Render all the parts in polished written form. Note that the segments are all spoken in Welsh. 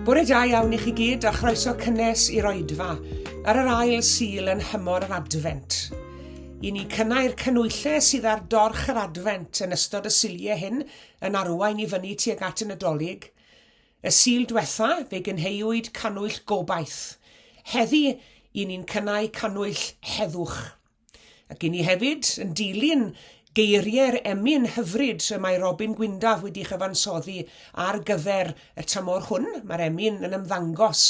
Bore da iawn I chi gyd a chroeso cynnes i'r oedfa ar yr ail sul yn hymor yr Adfent. I ni cynnau'r cynwyllau sydd ar dorch yr Adfent yn ystod y siliau hyn yn arwain I fyny tuag at y Nadolig. Y sil diwetha fe gynheuwyd canwyll gobaith. Heddi I ni'n cynnau canwyll heddwch. Ac I ni hefyd yn dilyn geiriau'r emyn hyfryd y mae Robin Gwyndaf wedi chyfansoddi ar gyfer y tymor hwn. Mae'r emyn yn ymddangos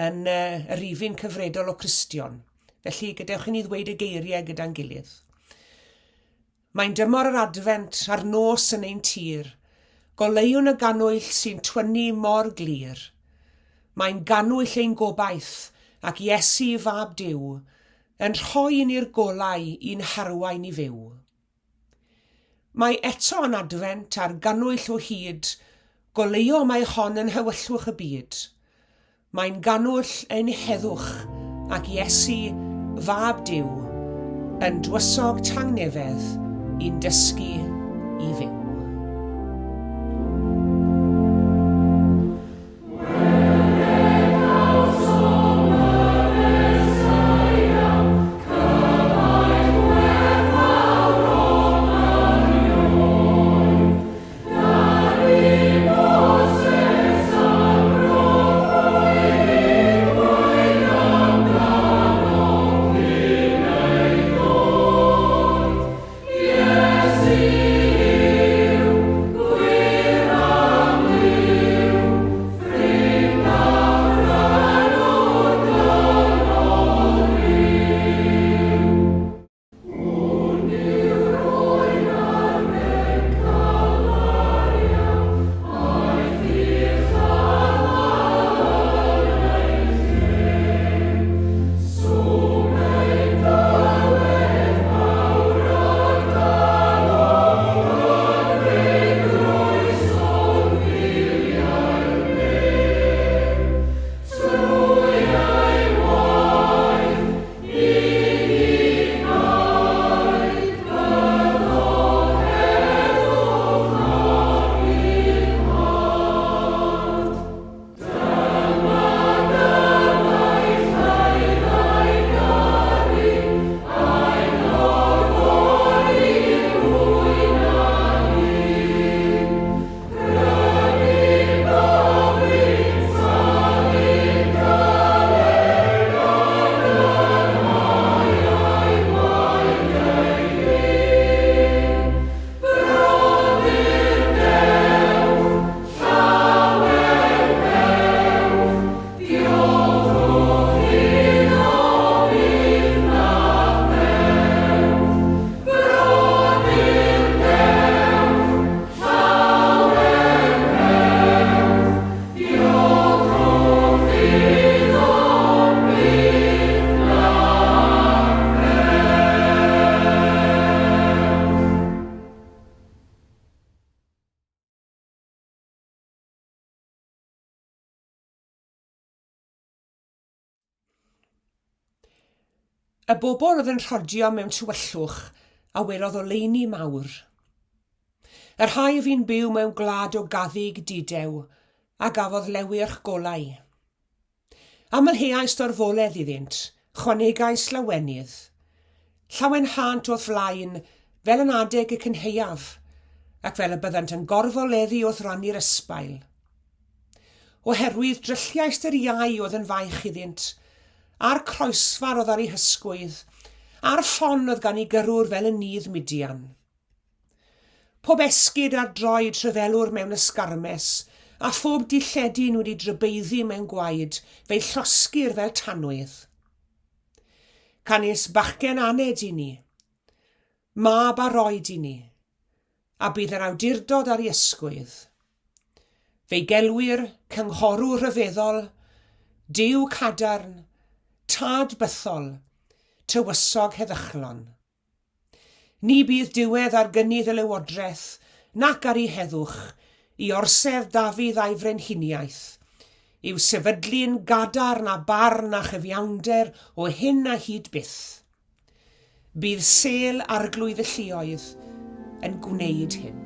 yn y rifin cyfredol o Cristion. Felly gadewch I ni ddweud y geiriau gyda'n gilydd. Mae'n dymor yr Adfent a'r nos yn ein tir. Goleuwn y ganwyll sy'n twynnu mor glir. Mae'n ganwyll ein gobaith ac Iesu fab Duw yn rhoi ni'r golau i'n harwain I fyw. Mae eto yn Adfent a'r ganwyll o hyd, goleuo mae hon yn hewyllwch y byd. Mae'n ganwyll ein heddwch ac Iesu fab Duw yn dywysog tangnefedd i'n dysgu I fyw. Y bobl oedd yn rhodio mewn tywyllwch a welodd oleuni mawr. Yr rhai fi'n byw mewn gwlad o gaddig didew a gafodd lewyrch golau. Amlheau storfoledd iddynt, chwanegau slawenydd. Llawen hant o'r flaen fel yn adeg y cynheuaf ac fel y byddant yn gorfoleddu wrth rannu'r ysbail. Oherwydd drylliais yr iau oedd yn faich iddynt, a'r croesfar oedd ar ei hysgwydd, a'r ffon oedd gan ei gyrwr fel y nydd Midian. Pob esgyd ar droed rhyfelwr mewn ysgarmes, a phob dilledyn wedi drybeiddi mewn gwaed, fe'i llosgir fel tanwydd. Canis bachgen aned I ni, mab a roed I ni, a bydd yr awdurdod ar ei ysgwydd. Fe'i gelwir cynghorw rhyfeddol, Duw cadarn, tad bythol, tywysog heddychlon. Ni bydd diwedd ar gynnydd y lywodraeth, nac ar ei heddwch, I orsedd Dafydd a'i frenhiniaeth, yw sefydlu'n gadarn a barn a chyfiawnder o hyn a hyd byth. Bydd sel arglwydd y lluoedd yn gwneud hyn.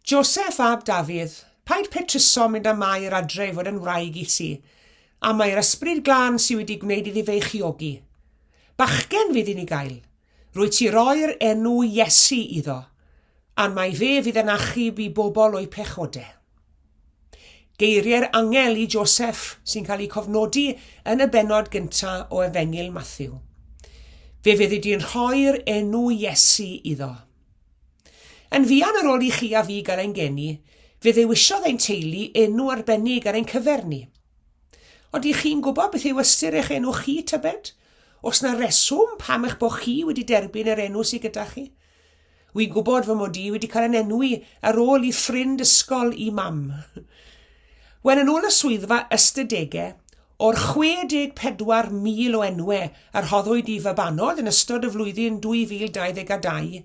Joseph ab Dafydd, paid petryso mynd â Mair adre i fod yn wraig i si, a mae'r ysbryd glân sydd wedi gwneud iddi fe chiogi. Bachgen fydd i'n ei gael, rwy ti roi'r enw Iesu iddo, a mae fe fydd yn achub i bobl o'i pechodau. Geiriau'r angel i Joseph sy'n cael ei cofnodi yn y bennod gyntaf o Efengil Matthew. Fe fydd wedi'n rhoi'r enw Iesu iddo. Yn fuan ar ôl i chi a fi gael ein geni, fe ddewisiodd ein teulu enw arbennig ar ein cyferni. Ond i chi'n gwybod beth yw ystyr eich enw chi tybed? Os na reswm pam eich bod chi wedi derbyn yr enw sydd gyda chi? Wy'n gwybod fy mod i wedi cael yn enwi ar ôl i ffrind ysgol i mam. Wel, yn ôl y swyddfa ystadegau, o'r 64,000 o enwau ar hoddwyd i fabanod yn ystod y flwyddyn 2022,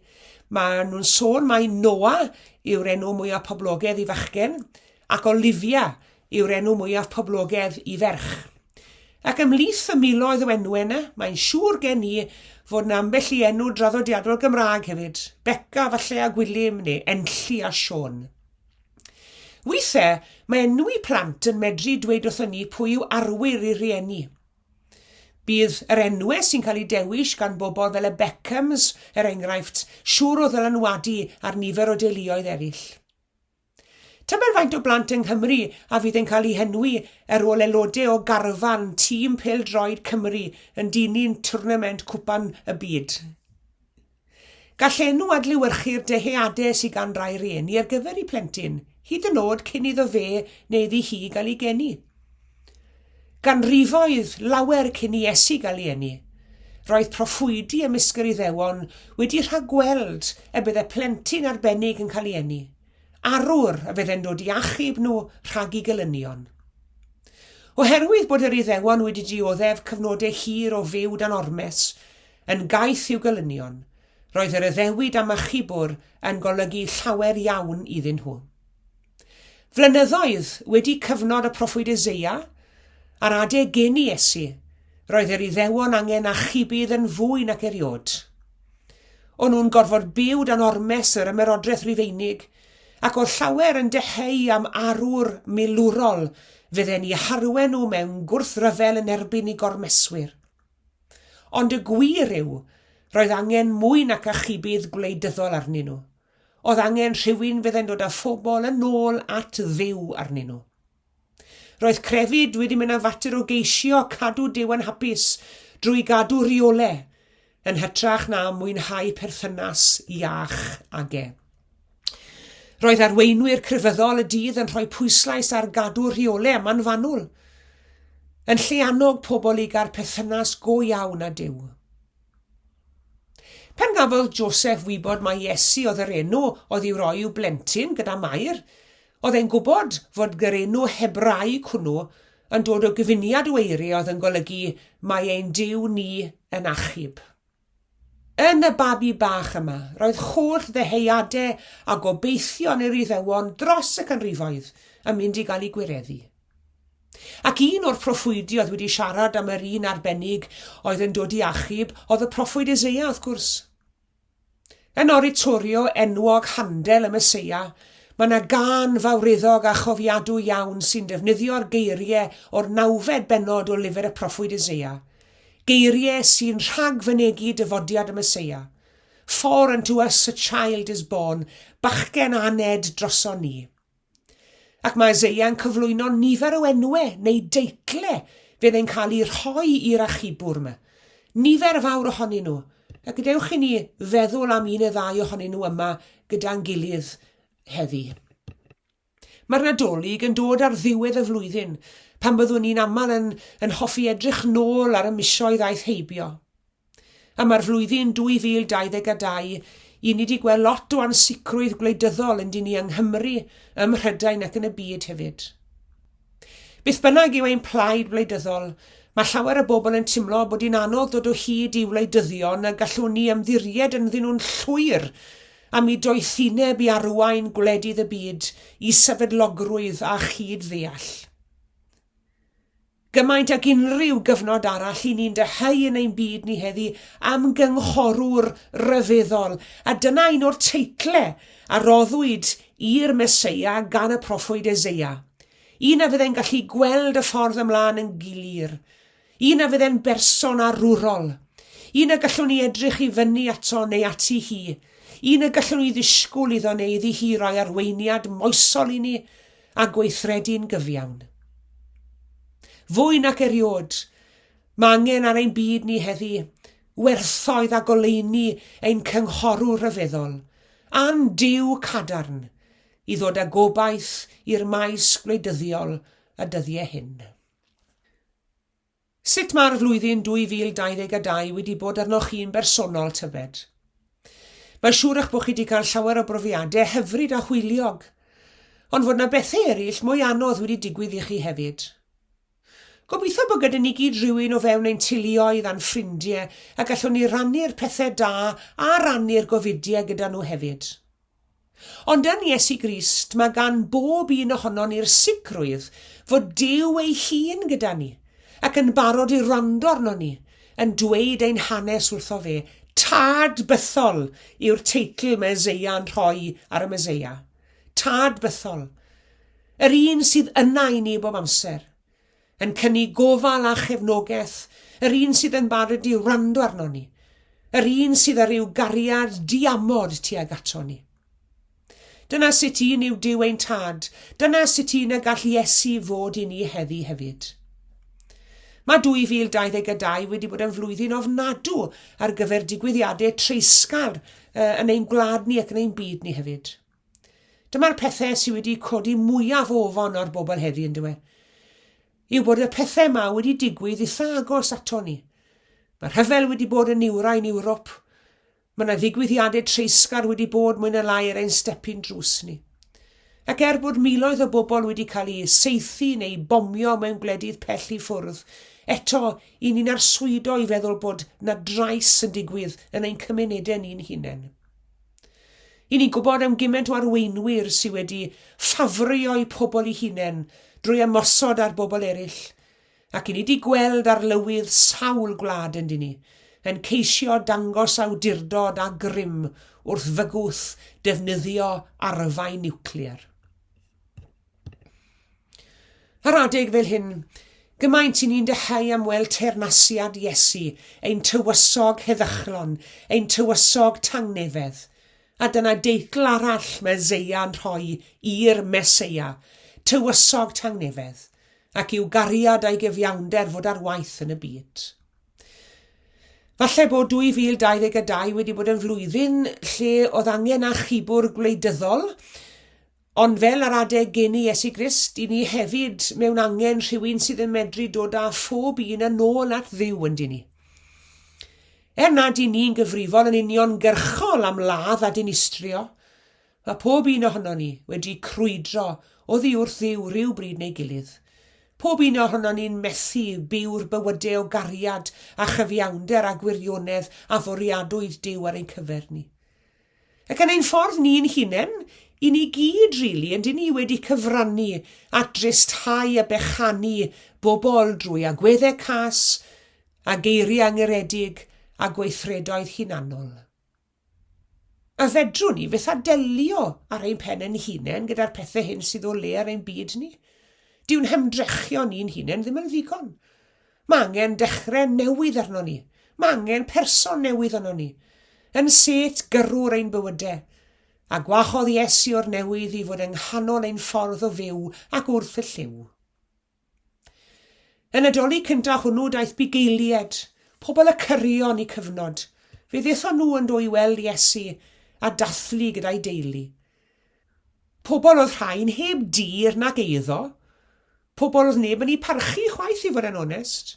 mae nhw'n sôn mai Noah yw'r enw mwyaf poblogaidd i fachgen, ac Olivia yw'r enw mwyaf poblogaidd i ferch. Ac ymlith y miloedd o enwau yna, mae'n siŵr gen i fod na ambell i enw draddodiadol Gymraeg hefyd, Beca falle a Gwilym neu Enlli a Siôn. Weithiau, mae enwi plant yn medru dweud wrthyn ni pwy yw arwyr i rieni. Bydd yr enwau sy'n cael ei dewis gan bobl fel y Beckhams, enghraifft, siŵr o ddylanwadu ar nifer o deuluoedd eraill. Tybed faint o blant yng Nghymru a fydd yn cael ei henwi ar ôl aelodau o garfan tîm pêl-droed Cymru yn dilyn twrnament cwpan y byd. Gall enw adlewyrchu'r deheadau sydd gan rai rieni ar gyfer ei plentyn, hyd yn oed cyn iddo fe neu iddi hi gael ei geni. Ganrifoedd lawer cyn i Iesu gael ei eni, roedd proffwydi ymysg yr Iddewon wedi rhagweld y bydd y plentyn arbennig yn cael ei eni. Arwr a fydde'n dod i achub nhw rhag i gelynion. Oherwydd bod yr Iddewon wedi dioddef cyfnodau hir o fyw dan ormes, yn gaeth i'w gelynion, roedd yr addewid am achubwr yn golygu llawer iawn iddyn nhw. Flynyddoedd wedi cyfnod y proffwyd Eseia, a'r adeg gen i Iesu, roedd yr Iddewon angen achubydd yn fwy nac eriod. O'n nhw'n gorfod byw dan ormes yr ymerodraeth Rufeinig, ac o'r llawer yn deheu am arwr milwrol fydden ni harwen nhw mewn gwrthryfel yn erbyn i gormeswyr. Ond y gwir yw, roedd angen mwy nac achubydd gwleidyddol arnyn nhw. Oedd angen rhywun fydde'n dod â phobl yn ôl at Dduw arnyn nhw. Roedd crefydd wedi mynd â fater o geisio cadw Duw yn hapus drwy gadw rheolau, yn hytrach na mwynhau perthynas iach ag e. Roedd arweinwyr crefyddol y dydd yn rhoi pwyslais ar gadw rheolau yma'n fanwl, yn lle annog pobl i gael perthynas go iawn â Duw. Pan gafodd Joseph wybod mai Iesu oedd yr enw oedd i'w roi i'w blentyn gyda Mair, oedd e'n gwybod fod gyr enw Hebraeg hwnnw yn dod o gyfuniad o eiriau oedd yn golygu mae ein Duw ni yn achub. Yn y babi bach yma, roedd holl ddeheuadau a gobeithio yn yr Iddewon dros y canrifoedd yn mynd i gael ei gwireddu. Ac un o'r proffwydi oedd wedi siarad am yr un arbennig oedd yn dod i achub oedd y proffwyd Eseia wrth gwrs. Yn oratorio enwog handel y Meseia, mae yna gan fawryddog a chofiadw iawn sy'n defnyddio'r geiriau o'r 9 bennod o lyfr y proffwyd Eseia. Geiriau sy'n rhagfynegu dyfodiad y Meseia. For unto us a child is born, bachgen aned droson ni. Ac mae Eseia yn cyflwyno nifer o enwau neu deitlau fydd yn cael ei rhoi i'r achubwr yma. Nifer fawr ohonyn nhw. A gadewch i ni feddwl am un neu ddau ohonyn nhw yma gyda'n gilydd heddi. Mae'r Nadolig yn dod ar ddiwedd y flwyddyn, pan byddwn ni'n aml yn hoffi edrych nôl ar y misoedd aeth heibio. A mae'r flwyddyn 2022 i ni wedi gweld lot o ansicrwydd gwleidyddol yn dyn ni yng Nghymru, ym Mhrydain ac yn y byd hefyd. Beth bynnag yw ein plaid gwleidyddol, mae llawer y bobl yn teimlo bod hi'n anodd dod o hyd i wleidyddion a gallwn ni ymddiried ynddyn nhw'n llwyr am i doethineb i arwain gwledydd y byd i sefydlogrwydd a chyd ddeall. Gymaint ag unrhyw gyfnod arall i ni'n deheu yn ein byd ni heddi am gynghorwr ryfeddol, a dyna un o'r teitlau a roddwyd i'r Meseia gan y proffwyd Eseia. Un a fydde'n gallu gweld y ffordd ymlaen yn gilyr. Un a fydde'n berson arwrol. Un a gallwn ni edrych i fyny ato neu ati hi. Un a gallwn ni ddisgwyl iddo neu iddi hi roi arweiniad moesol i ni a gweithredu'n gyfiawn. Fwy nac eriod, mae angen ar ein byd ni heddi werthoedd a goleuni ein cynghorw rhyfeddol, a'n Duw cadarn, i ddod â gobaith i'r maes gwleidyddiol y dyddiau hyn. Sut mae'r flwyddyn 2022 wedi bod arnoch chi'n bersonol tybed? Mae'n siŵr eich bod chi wedi cael llawer o brofiadau hyfryd a hwyliog, ond fod yna bethau eraill mwy anodd wedi digwydd i chi hefyd. Gobeithio bod gyda ni gyd rhywun o fewn ein teuluoedd a'n ffrindiau a gallwn ni rannu'r pethau da a rannu'r gofidiau gyda nhw hefyd. Ond yn Iesu Grist mae gan bob un ohono ni'r sicrwydd fod Duw ei hun gyda ni ac yn barod i wrando arno ni, yn dweud ein hanes wrtho fe. Tad bythol yw'r teitl mae Eseia'n rhoi ar y Meseia. Tad bythol. Yr un sydd yna i ni bob amser. Yn cynnig gofal a chefnogaeth, yr un sydd yn barod i wrando arno ni, yr un sydd ar ryw gariad diamod tuag ato ni. Dyna sut un yw Duw ein tad, dyna sut un y gall Iesu fod i ni heddi hefyd. Mae 2022 wedi bod yn flwyddyn ofnadw ar gyfer digwyddiadau treisgar yn ein gwlad ni ac yn ein byd ni hefyd. Dyma'r pethau sydd wedi codi mwyaf ofon o'r bobl heddi yn dweud. Yw bod y pethau yma wedi digwydd eitha agos ato ni. Mae'r rhyfel wedi bod yn Ewrain Ewrop. Mae yna ddigwyddiadau treisgar wedi bod mwy na lai ar ein stepyn drws ni. Ac bod miloedd o bobl wedi cael ei saethu neu bomio mewn gwledydd pell i ffwrdd, eto i ni'n arswydo i feddwl bod na drais yn digwydd yn ein cymunedau ni'n hunain. I ni'n gwybod am gymaint o arweinwyr sydd wedi ffafrio'u pobl i hunain drwy ymosod ar bobl eraill, ac i ni wedi gweld arlywydd sawl gwlad yn ni, yn ceisio dangos awdurdod a grym wrth fygwth defnyddio arfau niwclear. Ar adeg fel hyn, gymaint i ni'n deheu am weld teyrnasiad Iesu, ein tywysog heddychlon, ein tywysog tangnefedd, a dyna deitl arall mae Eseia'n rhoi i'r Meseia, tywysog tangnefedd, ac i'w gariad a'i gyfiawnder fod ar waith yn y byd. Falle bod 2022 wedi bod yn flwyddyn lle oedd angen achubwr gwleidyddol, ond fel ar adeg geni Iesu Grist, i ni hefyd mewn angen rhywun sydd yn medru dod â phob un yn ôl at Dduw yndyn ni. Nad i ni'n gyfrifol yn union gyrchol am ladd a dinistrio, mae pob un ohono ni wedi crwydro oddi wrth Dduw rhywbryd neu gilydd. Pob un ohono ni'n methu byw'r bywydau o gariad a chyfiawnder a gwirionedd a fwriadwyd Duw ar ein cyfer ni. Ac yn ein ffordd ni'n hunain, i ni gyd rili yn ni wedi cyfrannu at drysthau a bechanu bobl drwy agweddau cas a geiriau angyredig a gweithredoedd hunanol. A fedrwn ni fyth adelio ar ein pen yn hunain gyda'r pethau hyn sydd o le ar ein byd ni. Dyw'n hymdrechio ni'n hunain ddim yn ddigon. Mae angen dechrau newydd arno ni. Mae angen person newydd arno ni. Yn set gyrw'r ein bywydau. A gwachodd Iesu o'r newydd i fod yng nghanol ein ffordd o fyw ac wrth y lliw. Yn y doli cyntaf hwnnw daeth bugeilied, pobl y cyrion i cyfnod. Fe ddaethon nhw yn dod i weld Iesu a dathlu gyda'i deulu. Pobl oedd rhain heb dir nag eiddo. Pobl oedd neb yn ei parchu chwaith i fod yn onest.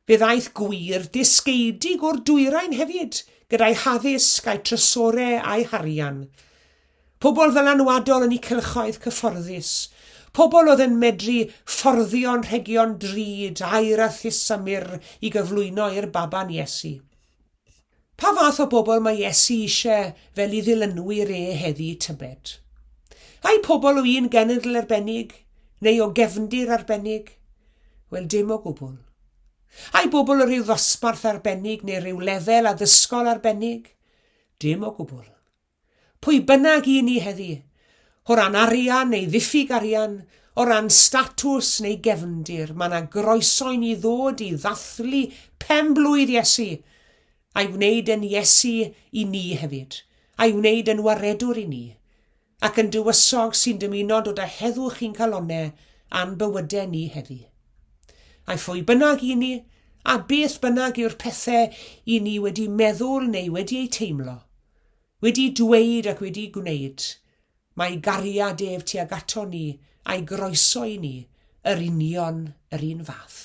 Fe ddaeth gwir disgeidig o'r dwyrain hefyd, gyda'i haddysg a'i trysorau a'i harian. Pobl fel anwadol yn ei cylchoedd cyfforddus. Pobl oedd yn medru fforddio rhegion drud, air a thysymur i gyflwyno i'r baban Iesu. Pa fath o bobl mae Iesu eisiau fel i ddilynwyr heddi tybed? Ai pobl o un genedl arbennig, neu o gefndir arbennig? Wel, dim o gwbl. Ai bobl o ryw ddosbarth arbennig neu ryw lefel addysgol arbennig? Dim o gwbl. Pwy bynnag i ni heddi, O ran arian neu ddiffyg arian, o ran statws neu gefndir, mae yna groeso i ni ddod i ddathlu penblwydd Iesu, a'i wneud yn Iesu i ni hefyd, a'i wneud yn waredwr i ni, ac yn dywysog sy'n dymuno dod â heddwch i'n calonnau a'n bywydau ni heddi. A'i phwy bynnag i ni, a beth bynnag yw'r pethau i ni wedi meddwl neu wedi eu teimlo, wedi dweud ac wedi gwneud, mae gariad ef tuag ato ni a'i groeso i ni yr union yr un fath.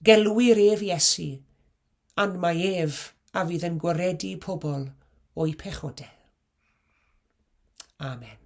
Gelwir ef Iesu, and mae ef a fydd yn gwaredu pobl o'i pechodau. Amen.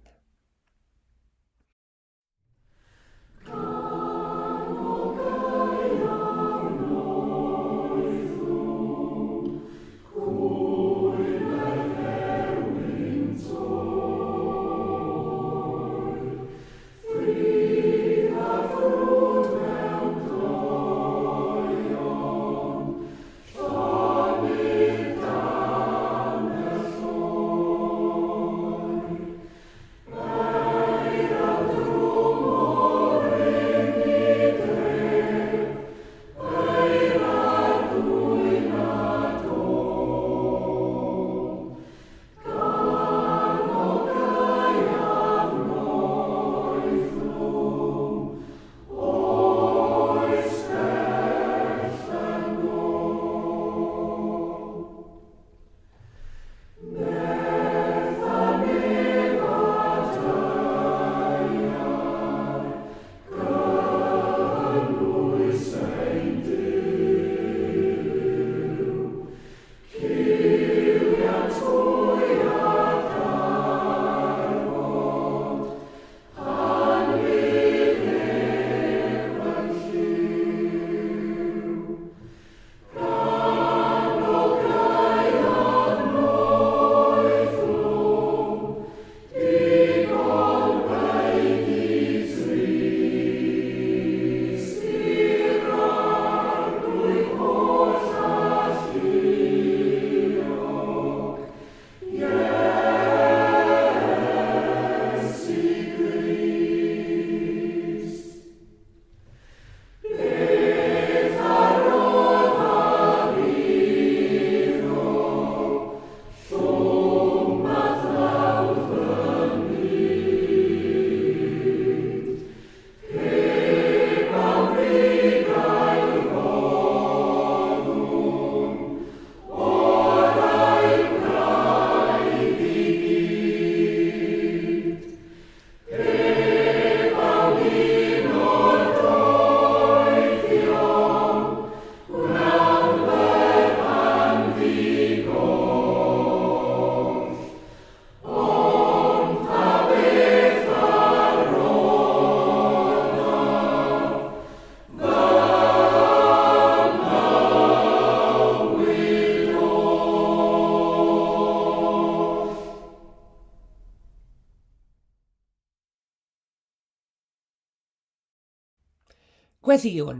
Gweddiwn.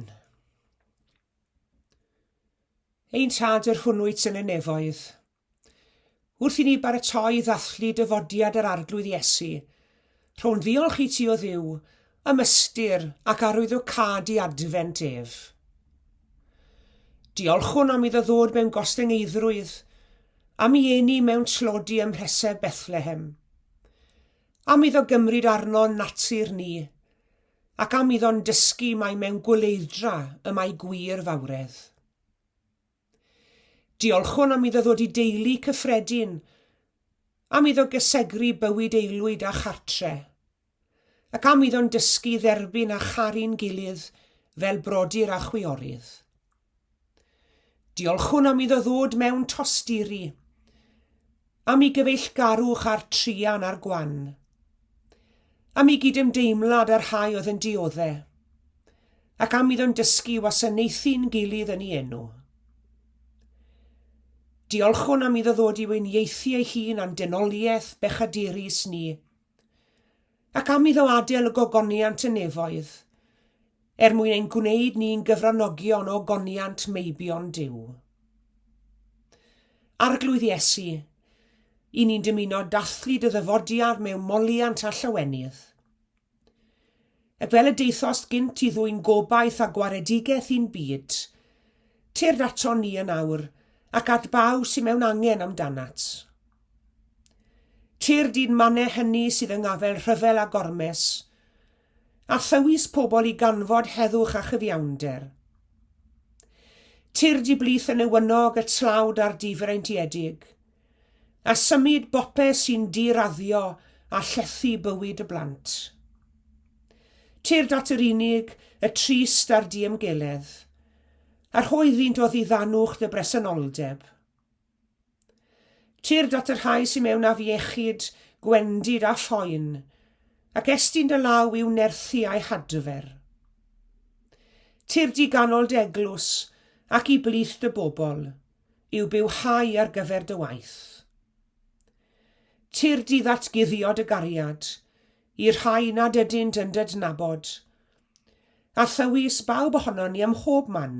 Ein tad yr hwnnwyd yn y nefoedd. Wrth i ni baratoi ddathlu dyfodiad yr arglwydd Iesu, rho'n ddiolch i ti o Dduw, ymystyr ac arwyddocad i adfent ef. Diolchwn am iddo ddod mewn gostyngeidrwydd, am i eni mewn tlodi ym mhresau Bethlehem, am iddo gymryd arno'n natur ni, ac am iddo'n dysgu mae mewn gwleidra y mae gwir fawredd. Diolchwn am iddo ddod i deulu cyffredin, am iddo gysegru bywyd aelwyd a chartre, ac am iddo'n dysgu dderbyn a charu'n gilydd fel brodyr a chwiorydd. Diolchwn am iddo ddod mewn tosturi, am i gyfeillgarwch ar trian a'r gwan, am i gydymdeimlad ar rhai oedd yn dioddau, ac am iddo'n dysgu wasanaethu'n gilydd yn ei enw. Diolchwn am iddo ddod i weiniaethu ei hun a'n denoliaeth bechadurus ni, ac am iddo adael y gogoniant y nefoedd, mwyn ein gwneud ni'n gyfranogion o goniant meibion Duw. Arglwydd Iesu, I ni'n dymuno dathlu dy ddyfodiad mewn moliant a llawenydd. Ac fel y deithost gynt I ddwy'n gobaith a gwaredigaeth i'n byd, tir dato ni yn awr ac at baw sy'n mewn angen amdanat. Tir di'n mannau hynny sydd yng ngafel rhyfel a gormes, a thywys pobl I ganfod heddwch a chyfiawnder. Tir di blith yn ewynog y tlawd a'r difreintiedig, a symud bopeth sy'n diraddio a llethu bywyd y blant. Tir dat yr unig, y trist a'r diemgeledd, a'r hwyddint o ddiddanwch dy bresenoldeb. Tir dat yr rhai sy'n mewn afiechyd, gwendid a phoen, ac estyn dy law i'w nerthu a'i hadfer. Tir di ganol dy eglws ac I blith dy bobl, i'w bywhau ar gyfer dy waith. Tir di ddatguddio dy gariad, i'r rhai nad ydynt yn dydnabod, a thywys bawb ohono ni ym mhob man,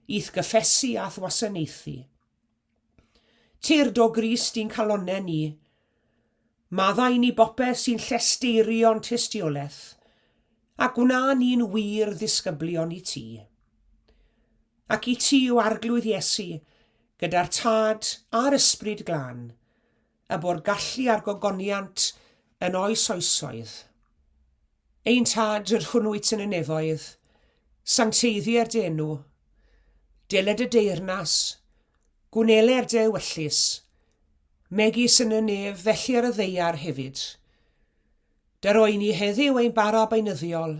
i'th gyffesu a thwasanaethu. Tir do Grist i'n calonau ni, maddau ni bopeth sy'n llesteirion tystiolaeth, ac wna ni'n wir ddisgyblion I ti. Ac I ti o arglwydd Iesu, gyda'r tad a'r ysbryd glân, a bo'r gallu a'r gogoniant yn oes oesoedd. Ein tad yr hwnnwyt yn y nefoedd, sancteiddiau'r dy enw, deled y deyrnas, gwneler dy ewyllus, megis yn y nef felly ar y ddeiar hefyd. Daroi ni heddiw ein bara beinyddiol,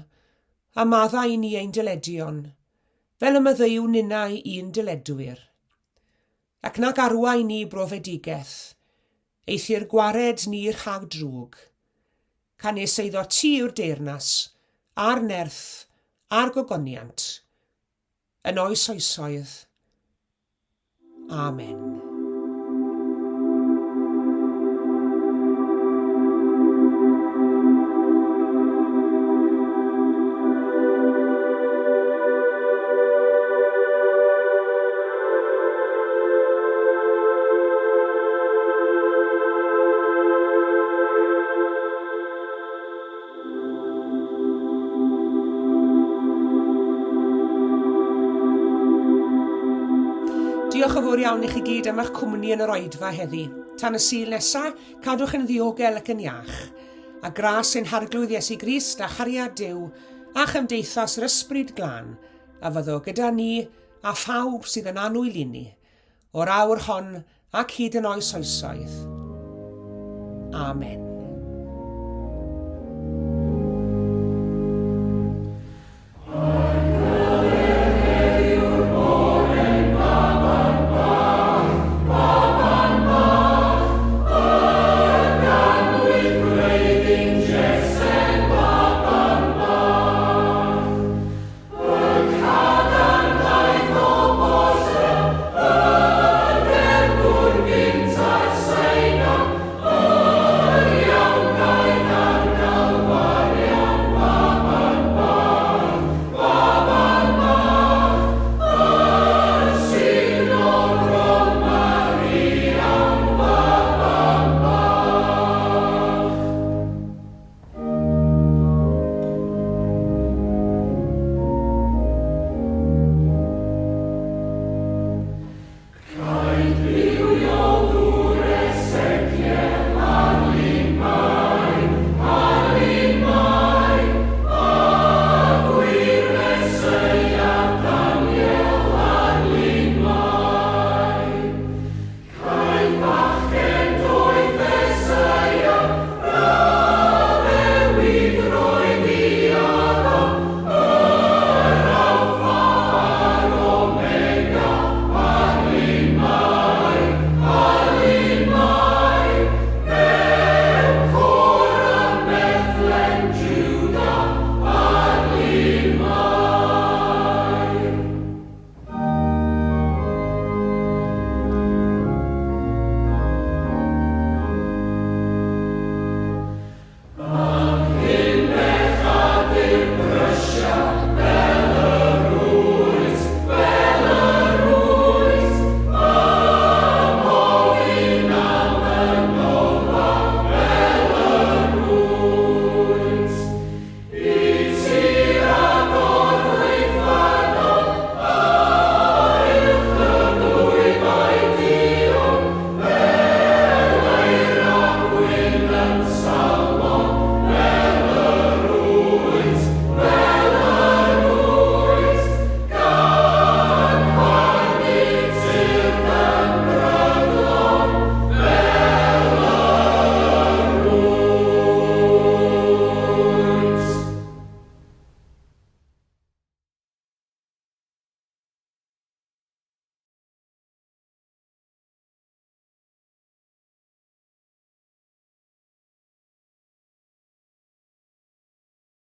a maddau ni ein dyledion, fel y myddeiw ninnau i'n dyledwyr. Ac nag arwai ni brofedigaeth, eithir gwared ni rhag drwg, canes eiddo ti yw'r deyrnas, a'r nerth, a'r gogoniant, yn oes oesoedd. Amen. Diolch yn fawr iawn I chi gyd am eich cwmni yn yr oedfa heddi. Tan y Sul nesaf, cadwch yn ddiogel ac yn iach. A gras ein harglwydd Iesu Grist a chariad Duw a chymdeithas yr ysbryd glân, a fyddo gyda ni a phawb sydd yn anwylini, o'r awr hon ac hyd yn oes oesoedd. Amen.